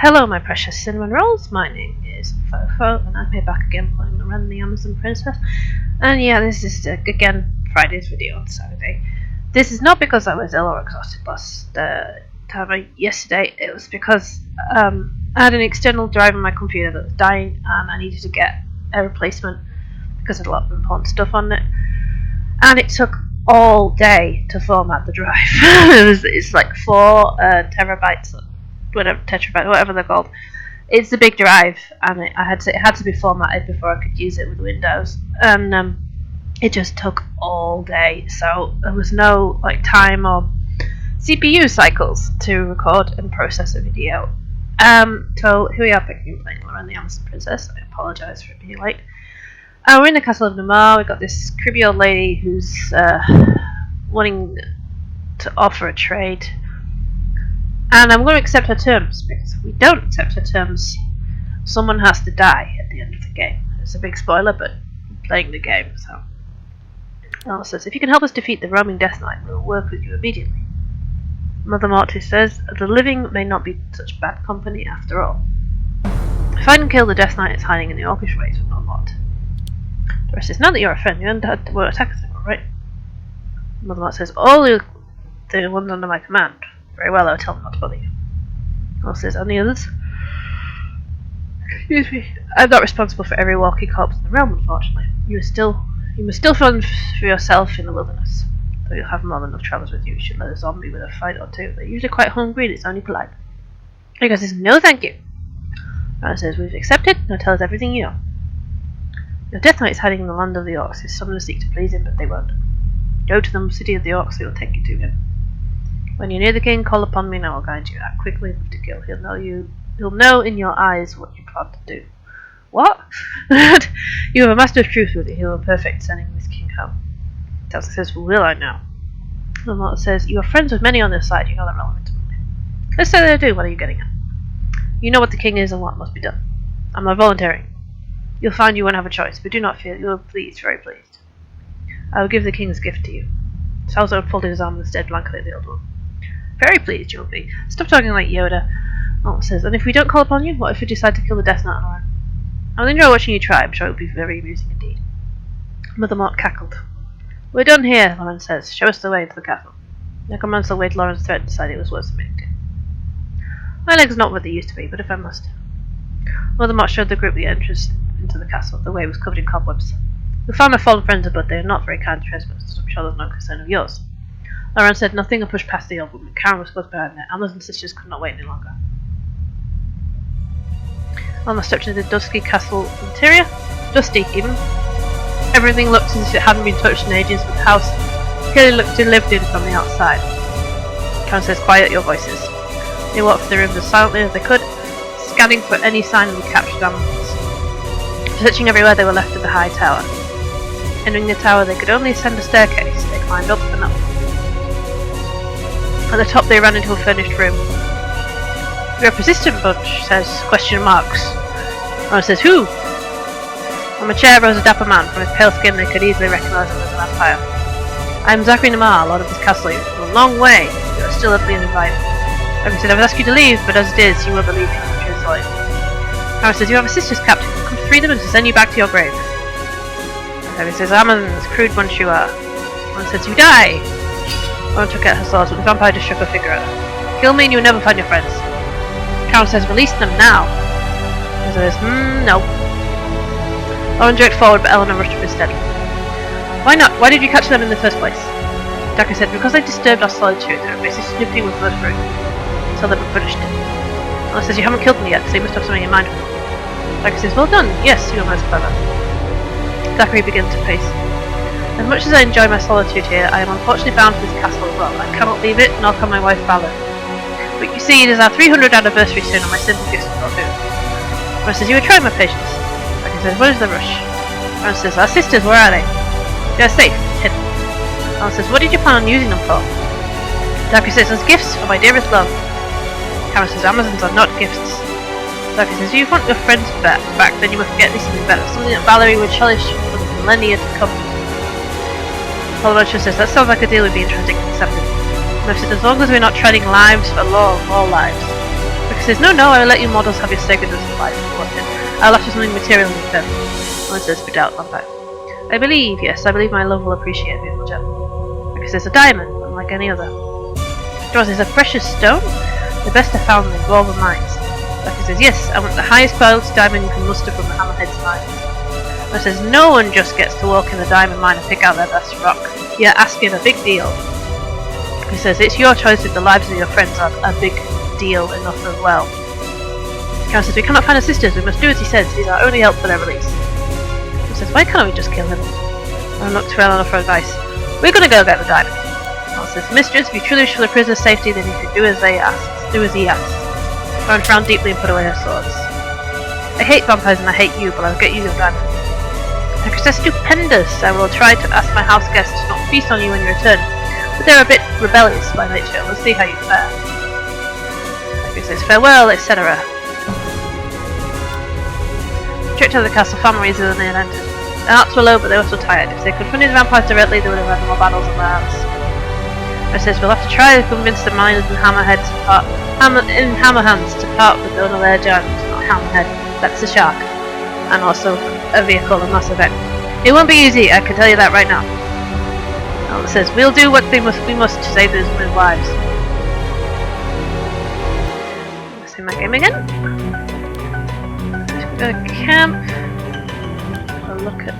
Hello my precious cinnamon rolls, my name is Phoephoe and I'm here back again playing Loren the Amazon Princess. And yeah, this is again Friday's video on Saturday. This is not because I was ill or exhausted last time yesterday, it was because I had an external drive on my computer that was dying and I needed to get a replacement because I had a lot of important stuff on it. And it took all day to format the drive. It's like 4 terabytes, tetrabyte, whatever they're called. It's the big drive, and it had to be formatted before I could use it with Windows, and it just took all day. So there was no time or CPU cycles to record and process a video. So here we are playing Loren the Amazon Princess. I apologise for it being late. We're in the castle of Namar. We've got this creepy old lady who's wanting to offer a trade. And I'm going to accept her terms, because if we don't accept her terms, someone has to die at the end of the game. It's a big spoiler, but I'm playing the game, so. It says, if you can help us defeat the roaming Death Knight, we'll work with you immediately. Mother Mortis says, the living may not be such bad company after all. If I can kill the Death Knight, it's hiding in the orcish ways with no mod. The rest says, now that you're a friend, you won't attack us anymore, right? Mother Mortis says, all the ones under my command. Very well, I'll tell them not to bother you. Also says, and the others? Excuse me. I'm not responsible for every walking corpse in the realm, unfortunately. You must still fend for yourself in the wilderness. Though you'll have more than enough travellers with you, you should let a zombie with a fight or two. They're usually quite hungry and it's only polite. He says, no thank you. Ryan says, we've accepted, now tell us everything you know. Your Death Knight is hiding in the land of the orcs. His summoners seek to please him, but they won't. Go to the city of the orcs, he'll take you to him. When you're near the king, call upon me and I will guide you. Act quickly enough to kill. He'll know in your eyes what you plan to do. What? You have a master of truth with you. He will be perfect sending this king home. Delta says, well, will I now? The Lord says, you are friends with many on this side. You know that well intimately. Let's say that I do. What are you getting at? You know what the king is and what must be done. I'm not volunteering. You'll find you won't have a choice, but do not fear. You will be pleased, very pleased. I will give the king's gift to you. Salazar pulled his arm and stared blankly at the old woman. Very pleased you'll be. Stop talking like Yoda. Alton says, and if we don't call upon you, what if we decide to kill the Death Knight on our own? I'll enjoy watching you try. I'm sure it will be very amusing indeed. Mother Mort cackled. We're done here, Loren says. Show us the way to the castle. Necromancer weighed Loren's threat and decided it was worth submitting to. My legs are not what they used to be, but if I must. Mother Mort showed the group the entrance into the castle. The way was covered in cobwebs. You'll find my fallen friends above. They are not very kind trespassers. I'm sure there's no concern of yours. Loren said nothing and pushed past the old woman. Karen was close behind her. Amazon sisters could not wait any longer. Alma stepped into the dusky castle interior. Dusty, even. Everything looked as if it hadn't been touched in ages, but the house clearly looked to lived in from the outside. Karen says, quiet your voices. They walked through the rooms as silently as they could, scanning for any sign of the captured Amazons. Searching everywhere, they were left at the high tower. Entering the tower, they could only ascend a staircase. They climbed up and up. At the top they ran into a furnished room. You're a persistent bunch, says question marks. Loren says, who? On a chair rose a dapper man. From his pale skin they could easily recognise him as a vampire. I am Zachary Namar, lord of this castle. You've come a long way. You are still ugly and invited. Zachary said, I would ask you to leave, but as it is, you will believe me, truthfully. Loren says, you have a sister's captive. Come to free them and to send you back to your grave. Zachary says, Amazon's crude bunch you are. Loren says, you die! Loren took out her swords, but the vampire just shook her figure at her. Kill me and you'll never find your friends. Karen says, release them now. He says, no. Loren jerked forward, but Eleanor rushed up instead. Why not? Why did you catch them in the first place? Daka said, because they disturbed our solitude. They were basically snooping with blood fruit. So they were punished. Eleanor says, you haven't killed me yet, so you must have something in mind for me. Daka says, well done. Yes, you are most clever. Zachary began to pace. As much as I enjoy my solitude here, I am unfortunately bound to this castle as well. I cannot leave it, nor can my wife Ballard. But you see, it is our 300th anniversary soon, and my simple gifts will not do. Loren says, you were trying my patience. Zachary says, what is the rush? Loren says, our sisters, where are they? They are safe, hidden. Loren says, what did you plan on using them for? Zachary says, as gifts for my dearest love. Karen says, Amazons are not gifts. Zachary says, if you want your friends back, then you must get me something better. Something that Valerie would cherish for the millennia to come. Loren says, that sounds like a deal we'd be interested in accepting. And I've said, as long as we're not treading lives for law of all lives. Because says, no, I will let you models have your sacred life. I'll offer something material in return. Loren says, we doubt not that. I believe my love will appreciate it, beautiful gem. Like it says, a diamond, unlike any other. Jaws says, a precious stone? The best are found in dwarven mines. Like it says, yes, I want the highest quality diamond you can muster from the hammerhead's mines. Loren says, no one just gets to walk in the diamond mine and pick out their best rock. You're asking a big deal. He says, it's your choice if the lives of your friends are a big deal enough as well. Karen says, we cannot find our sisters, we must do as he says, he's our only help for their release. He says, why can't we just kill him? I looked to Eleanor for advice. We're gonna go get the diamond. Eleanor says, mistress, if you truly wish for the prisoner's safety, then you should do as he asks. Loren frowned deeply and put away her swords. I hate vampires and I hate you, but I'll get you your diamond. That's stupendous! I will try to ask my house guests to not feast on you when you return. But they're a bit rebellious by nature. We'll see how you fare. He says, farewell, etc. Tripped out of the castle far more easily than they had entered. Their hearts were low, but they were still tired. If they confronted the vampires directly, they would have had more battles on their hands. He says, we'll have to try to convince the miners and hammerheads to part with one of their giants, not Hammerhead. That's the shark. And also a vehicle in Mass Effect. It won't be easy, I can tell you that right now. It says, we'll do what we must to save those women's lives. Let's see my game again. Let's go to camp. I'll look at...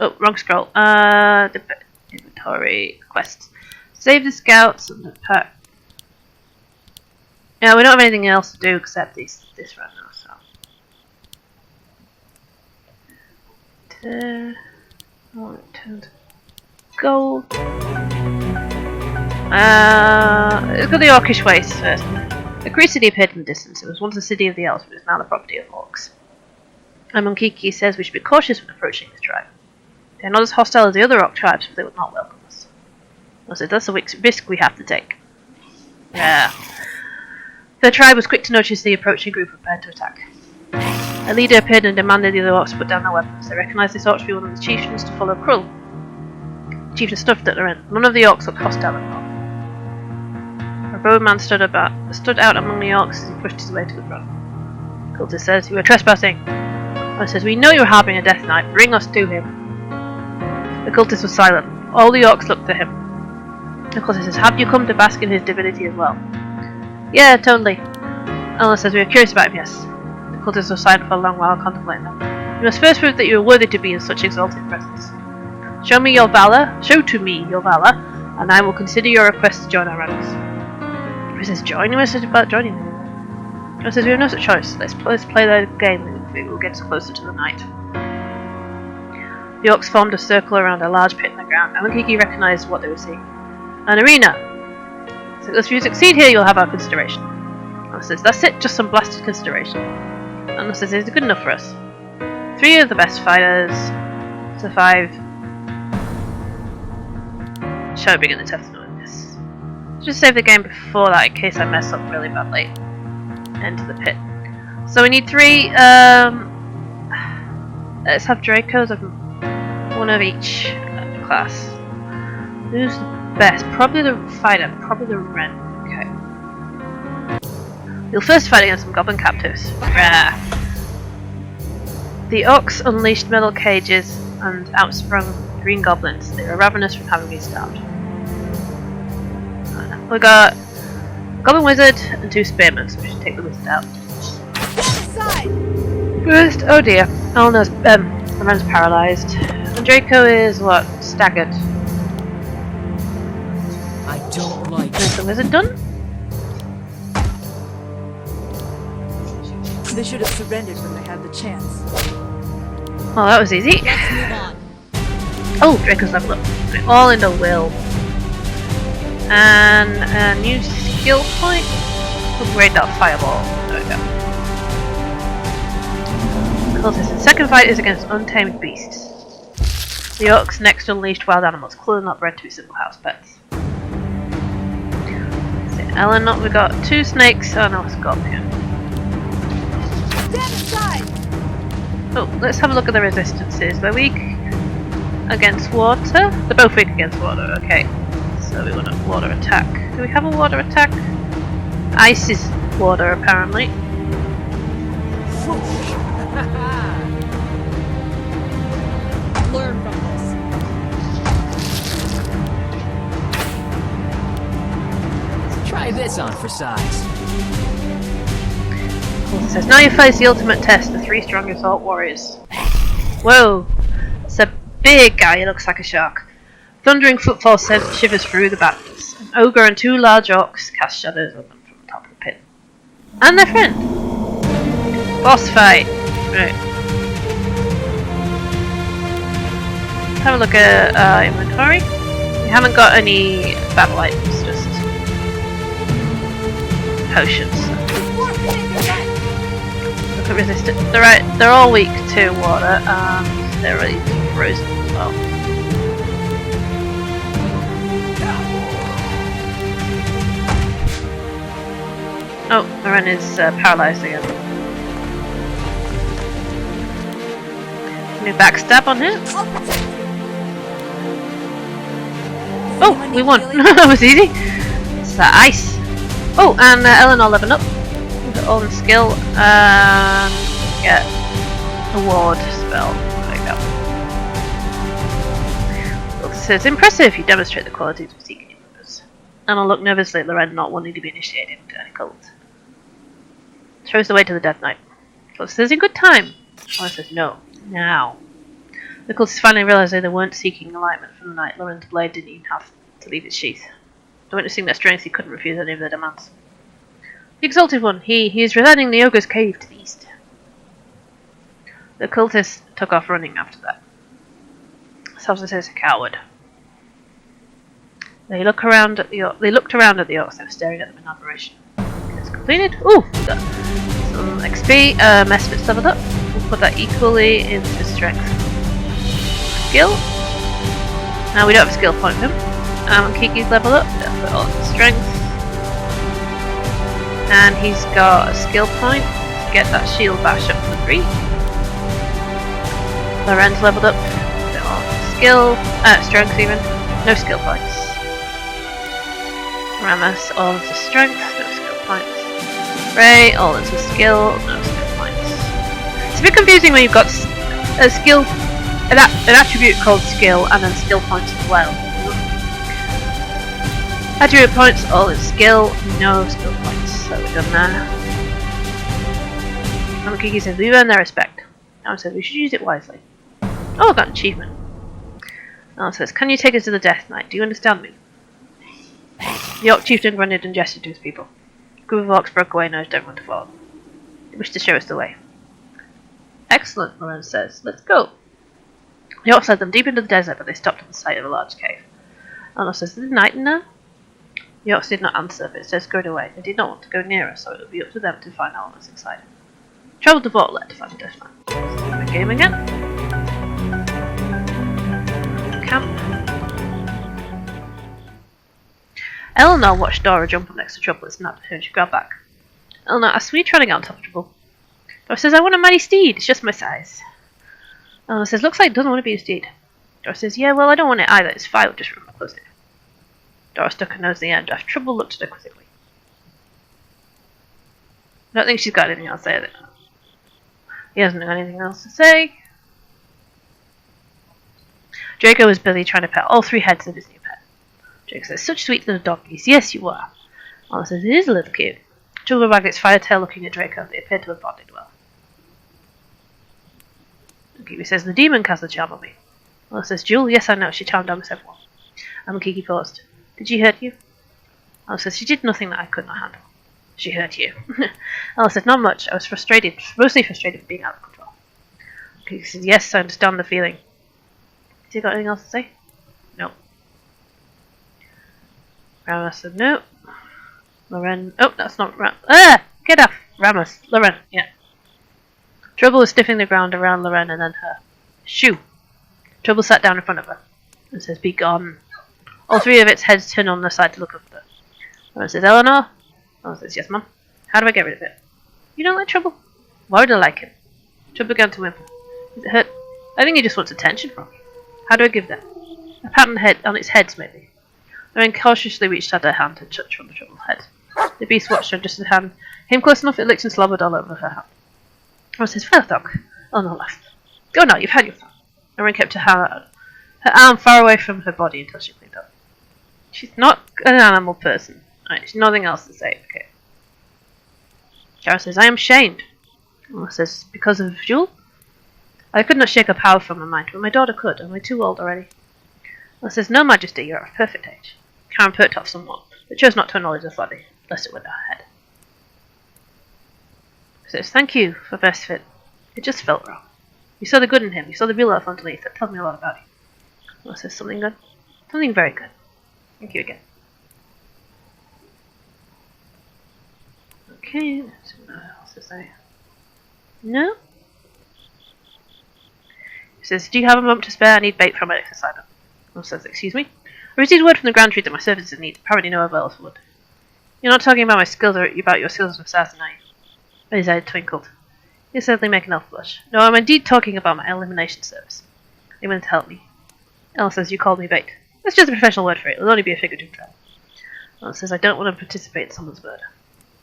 Oh, wrong scroll. Inventory. Quests. Save the scouts and the pack. Yeah, we don't have anything else to do except this right now, so... Gold. Let's go the Orcish Waste first. A great city appeared in the distance. It was once the city of the elves, but is now the property of orcs. Monkiki says we should be cautious when approaching this tribe. They are not as hostile as the other orc tribes, but they would not welcome us. I said that's a risk we have to take. Yeah. The tribe was quick to notice the approaching group prepared to attack. A leader appeared and demanded the other orcs put down their weapons. They recognized this orc to be one of the chieftains to follow Krull. The chieftain stuffed at Loren. None of the orcs looked hostile at all. A robed man stood out among the orcs as he pushed his way to the front. The cultist says, you are trespassing. Loren says, we know you are harboring a death knight. Bring us to him. The cultist was silent. All the orcs looked at him. The cultist says, have you come to bask in his divinity as well? Yeah, totally. Eleanor says, we are curious about him, yes. The cultist was silent for a long while, contemplating them. You must first prove that you are worthy to be in such exalted presence. Show to me your valor, and I will consider your request to join our ranks. He says, join? You must about joining me. He says, we have no such choice. Let's play the game. It will get us closer to the night. The orcs formed a circle around a large pit in the ground, and Kiki recognized what they were seeing. An arena! So if you succeed here, you'll have our consideration. And says, that's it, just some blasted consideration. And says, it's good enough for us. 3 of the best fighters survive. Shall I begin the test knowing this? Just save the game before that in case I mess up really badly. Enter the pit. So we need 3. Let's have Dracos of one of each class. Who's the best? Probably the fighter, probably the Ren. Okay. You'll first fight against some goblin captives. Rah. The orcs unleashed metal cages and outsprung green goblins. They were ravenous from having been starved. We got a goblin wizard and 2 spearmen, so we should take the wizard out. First, oh dear, Eleanor's Loren's paralysed. And Draco is what? Staggered. I don't like Is the wizard done? They should have surrendered when they had the chance. Well, that was easy. Let's move on. Oh, Draco's leveled up. We're all into will. And a new skill point. Upgrade that fireball. There we go. Cultist. The second fight is against untamed beasts. The orcs next unleashed wild animals, clearly not bred to be simple house pets. Eleanor, we got 2 snakes and a scorpion. Oh, let's have a look at the resistances. They're weak against water. They're both weak against water, okay. So we want a water attack. Do we have a water attack? Ice is water, apparently. Learn from this. Try this on for size. It says, now you face the ultimate test, the 3 strongest salt warriors. Whoa! It's a big guy, he looks like a shark. Thundering footfall sends shivers through the battles. An ogre and 2 large orcs cast shadows on them from the top of the pit. And their friend! Boss fight! Right. Have a look at inventory. We haven't got any battle items, just potions. Look at resistance. They're all weak to water, and they're really frozen as well. Oh, Loren is paralysed again. New backstab on him. Oh, we won. That was easy. It's that ice. Oh, and Eleanor leveled up. Got all in skill and get a ward spell. There we go. It says impressive. You demonstrate the qualities of seeking your members. And I look nervously at Loren not wanting to be initiated into any cult. Throws the way to the Death Knight. So it says in good time. Loren says no. Now. The cultists finally realised they weren't seeking enlightenment from the night. Loren's blade didn't even have to leave its sheath. Witnessing their strength, he couldn't refuse any of their demands. The Exalted One, he is residing in the Ogre's Cave to the east. The cultists took off running after that. Salsa says a coward. They looked around at the orcs. They were staring at them in admiration. It's completed. Ooh, we got some XP. Mespit's leveled up. We'll put that equally into strength. Skill. Now we don't have a skill point for him. Kiki's leveled up. That's put all into strength. And he's got a skill point to get that shield bash up to 3. Loren's leveled up. Skill, strength even. No skill points. Ramus all into strength. No skill points. Ray all into skill. No skill points. It's a bit confusing when you've got a skill, an attribute called skill, and then skill points as well. Attribute points all in skill. No skill points. So we're done there. And Kiki says, we earn their respect. Alan says, we should use it wisely. Oh, I got an achievement. Alan says, can you take us to the Death Knight? Do you understand me? The Orc Chieftain grunted and gestured to his people. A group of orcs broke away and urged everyone to follow. They wished to show us the way. Excellent, Loren says. Let's go. The orcs led them deep into the desert, but they stopped at the sight of a large cave. Alan says, is there a knight in there? The orcs did not answer, but instead scurried away. They did not want to go nearer, so it would be up to them to find out what was inside. Travel to Vortlet to find the Death Knight. The game again. Camp. Eleanor watched Dora jump up next to Trouble and snapped at her and she grabbed back. Eleanor asks, were you trying to get on top of Trouble? Dora says, I want a mighty steed, it's just my size. Eleanor says, looks like it doesn't want to be a steed. Dora says, yeah, well I don't want it either, it's fine, just remember close it. Dora stuck her nose in the end. Trouble looked at her quizzically. I don't think she's got anything else to say. He hasn't got anything else to say. Draco was busy trying to pet all 3 heads of his new pet. Draco says, such sweet little doggies. Yes, you are. Anna says, it is a little cute. Trouble wagged its fire tail looking at Draco. They appeared to have bonded well. Kiki says, the demon cast a charm on me. Anna says, Jewel, yes I know. She charmed almost everyone. And Kiki paused. Did she hurt you? Anna says, she did nothing that I could not handle. She hurt you. Anna said, not much. I was frustrated. Mostly frustrated for being out of control. Kiki says, yes, I understand the feeling. Has he got anything else to say? No. Ramus said, no. Loren. Oh, that's not Ram. Ah! Get off! Ramus. Loren, yeah. Trouble was sniffing the ground around Loren and then her. Shoo! Trouble sat down in front of her and says, be gone. All 3 of its heads turned on their side to look up at her. Loren says, Eleanor? Eleanor says, yes, Mum. How do I get rid of it? You don't like Trouble? Why would I like him? Trouble began to whimper. Is it hurt? I think he just wants attention from me. How do I give that? A pat on its head, maybe. Loren cautiously reached out her hand and touched from the Trouble's head. The beast watched her just as her hand Came close enough, it licked and slobbered all over her hand. Loren says, "Well, Doc." Eleanor laughed. "Go now, you've had your fun." Loren kept her arm far away from her body until she cleaned up. She's not an animal person. Right, she's nothing else to say, okay. Kara says, "I am ashamed." Eleanor says, "Because of Jewel?" "I could not shake her power from my mind, but my daughter could. Am I too old already?" Eleanor says, "No, Majesty, you are of perfect age." Karen perked up somewhat, but chose not to acknowledge the folly, lest it went her head. She says, "Thank you for best fit. It just felt wrong. You saw the good in him. You saw the real life underneath. That tells me a lot about you." Eleanor says, "Something good? Something very good. Thank you again." Okay, what else to say? No? He says, "Do you have a moment to spare? I need bait from my exercise." Eleanor says, "Excuse me? I received word from the Grand Tree that my services need. Apparently no one else would." "You're not talking about my skills or about your skills as an assassin, are you?" His eye twinkled. "You certainly make an elf blush." "No, I'm indeed talking about my elimination service. They willing to help me." Eleanor says, "You called me bait." "That's just a professional word for it. It'll only be a figurative term." Eleanor says, "I don't want to participate in someone's murder.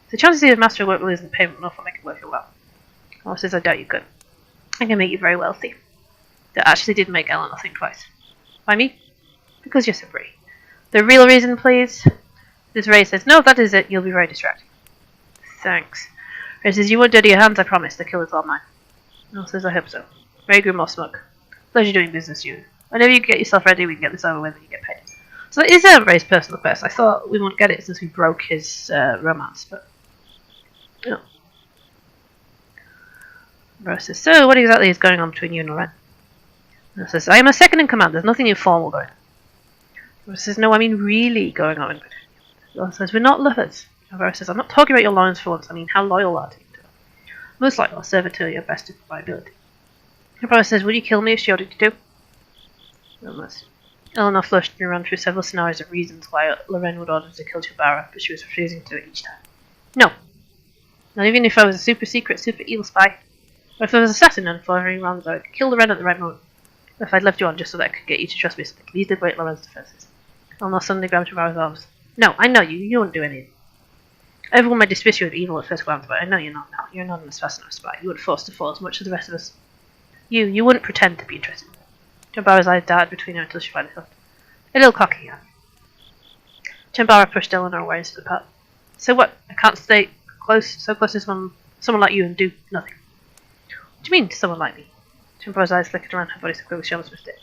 The chances of master work will lose the payment enough will make it worth your while." Eleanor says, "I doubt you could. I can make you very wealthy." That actually did make Eleanor think twice. "Why me?" "Because you're so pretty." "The real reason, please?" This Ray says, "No, if that is it, you'll be very distracting." "Thanks." Ray says, "You won't dirty your hands, I promise. The kill is all mine." Eleanor says, "I hope so." Ray grew more smug. "Pleasure doing business, you. Whenever you get yourself ready, we can get this over with and you get paid." So that is Ray's personal quest. I thought we wouldn't get it since we broke his romance, but no. Rose says, "So, what exactly is going on between you and Loren?" Eleanor says, "I am a second in command. There's nothing informal going on." Rose says, "No, I mean really going on." Eleanor says, "We're not lovers." Rose says, "I'm not talking about your loyalty for once. I mean how loyal are you to her? Most likely I'll serve her to your best of my ability." Rose says, "Would you kill me if she ordered you to?" Eleanor flushed and ran through several scenarios of reasons why Loren would order to kill Chambara, but she was refusing to do it each time. "No. Not even if I was a super secret, super evil spy. Or if I was an assassin and following around, I could kill Loren at the right moment. Or if I'd left you on just so that I could get you to trust me so they could easily break Loren's defenses." Eleanor suddenly grabbed Chambara's arms. "No, I know you. You wouldn't do anything. Everyone might dismiss you as evil at first glance, but I know you're not now. You're not an assassin or a spy. You would force to fall as much as the rest of us. You wouldn't pretend to be interested." Chambara's eyes darted between her until she finally thought. "A little cocky, yeah." Chambara pushed Eleanor away into the path. "So what? I can't stay so close to someone like you and do nothing." "What do you mean, someone like me?" Chambara's eyes flickered around her body so quickly she almost missed it.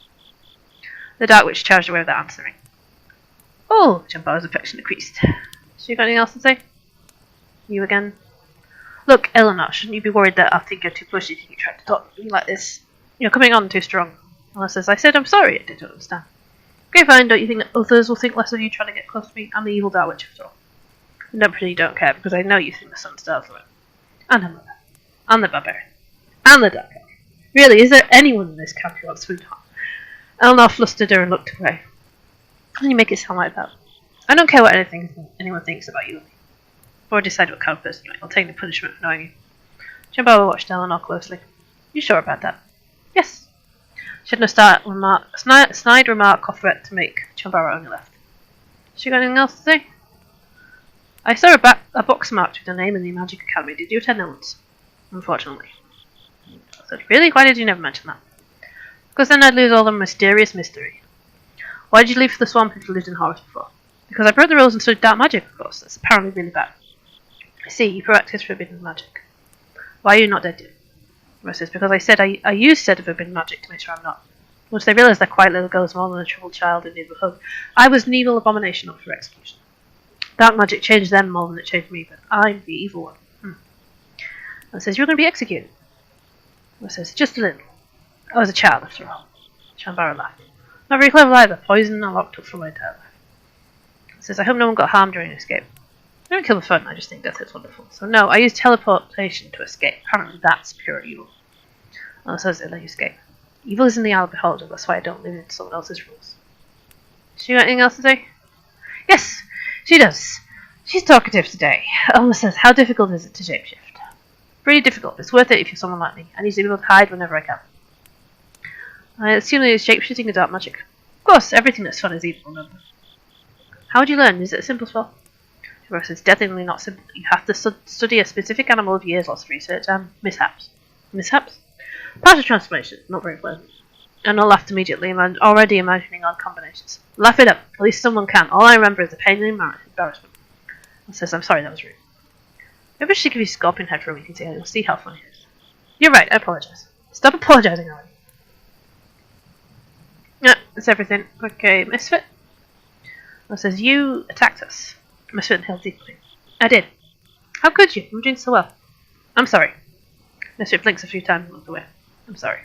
The Dark Witch charged away without answering. "Oh!" Chambara's affection decreased. "So you got anything else to say?" "You again?" "Look, Eleanor, shouldn't you be worried that I'll think you're too pushy if you try to talk to me like this? You're coming on too strong." Eleanor says, "I said I'm sorry. I didn't understand." "Okay, fine. Don't you think that others will think less of you trying to get close to me? I'm the evil Dark Witch after all. And don't pretend you don't care, because I know you think the sun stars are it. And her mother. And the barbarian. And the Dark Elf. Really, is there anyone in this camp who wants sweetheart?" Eleanor flustered her and looked away. "And you make it sound like that. I don't care what anyone thinks about you. I've already decided what kind of person you are. I'll take the punishment for knowing you." Chambara watched Eleanor closely. "You sure about that?" "Yes." She had no snide remark or threat to make. Chambara only laughed. "She got anything else to say?" "I saw a box marked with her name in the Magic Academy. Did you attend that once?" "Unfortunately." I said, "Really? Why did you never mention that?" "Because then I'd lose all the mysterious mystery." "Why did you leave for the swamp if you lived in Horus before?" "Because I broke the rules and studied dark magic, of course. That's apparently really bad." "I see, you practice forbidden magic. Why are you not dead yet?" Rose says, "Because I said I used said forbidden magic to make sure I'm not. Once they realised that quiet little girl is more than a troubled child in need of a hug, I was an evil abomination up for execution. Dark magic changed them more than it changed me, but I'm the evil one." And says, "You're going to be executed." Rose says, "Just a little. I was a child after all." Chambara laughed. "Not very clever either. Poison and locked up for my entire life." Says, "I hope no one got harmed during the escape." "I don't kill for fun, I just think death is wonderful. So no, I used teleportation to escape. Apparently that's pure evil." And says, "It let you escape. Evil is in the eye of the beholder, that's why I don't live in someone else's rules." "She got anything else to say?" "Yes, she does. She's talkative today." Elma says, "How difficult is it to shapeshift?" "Pretty difficult. It's worth it if you're someone like me. I need to be able to hide whenever I can." "I assume that shapeshifting is dark magic." "Of course, everything that's fun is evil, remember." "How would you learn? Is it a simple spell?" However, it's definitely not simple. You have to study a specific animal of years, lots of research, and mishaps. Mishaps? Partial transformation, not very pleasant. And I laughed immediately, already imagining odd combinations. Laugh it up. At least someone can. All I remember is the pain and embarrassment. I says, I'm sorry, that was rude. Maybe I should give you a scorpion head for a week and you'll see how funny it is. You're right, I apologise. Stop apologising already. Yeah, that's everything. Okay, Misfit. It says, you attacked us. Misfit inhaled deeply. I did. How could you? You were doing so well. I'm sorry. Misfit blinks a few times and looks away. I'm sorry.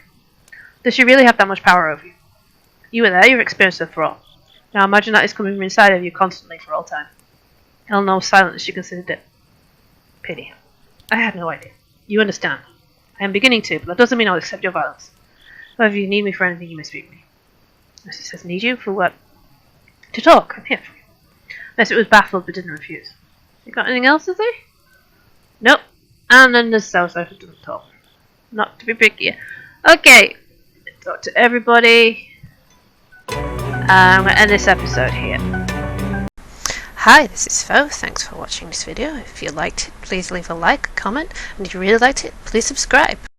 Does she really have that much power over you? You were there, you've experienced it for all. Now imagine that is coming from inside of you constantly for all time. Eleanor was silent as she considered it. Pity. I had no idea. You understand. I am beginning to, but that doesn't mean I'll accept your violence. However, if you need me for anything, you may speak to me. Misfit says, need you? For what? To talk. I'm here for you. Misfit was baffled but didn't refuse. You got anything else to say? Nope. And then there's Southside who doesn't talk. Not to be picky. Okay. Talk to everybody. I'm going to end this episode here. Hi, this is Phoephoe. Thanks for watching this video. If you liked it, please leave a like, comment, and if you really liked it, please subscribe.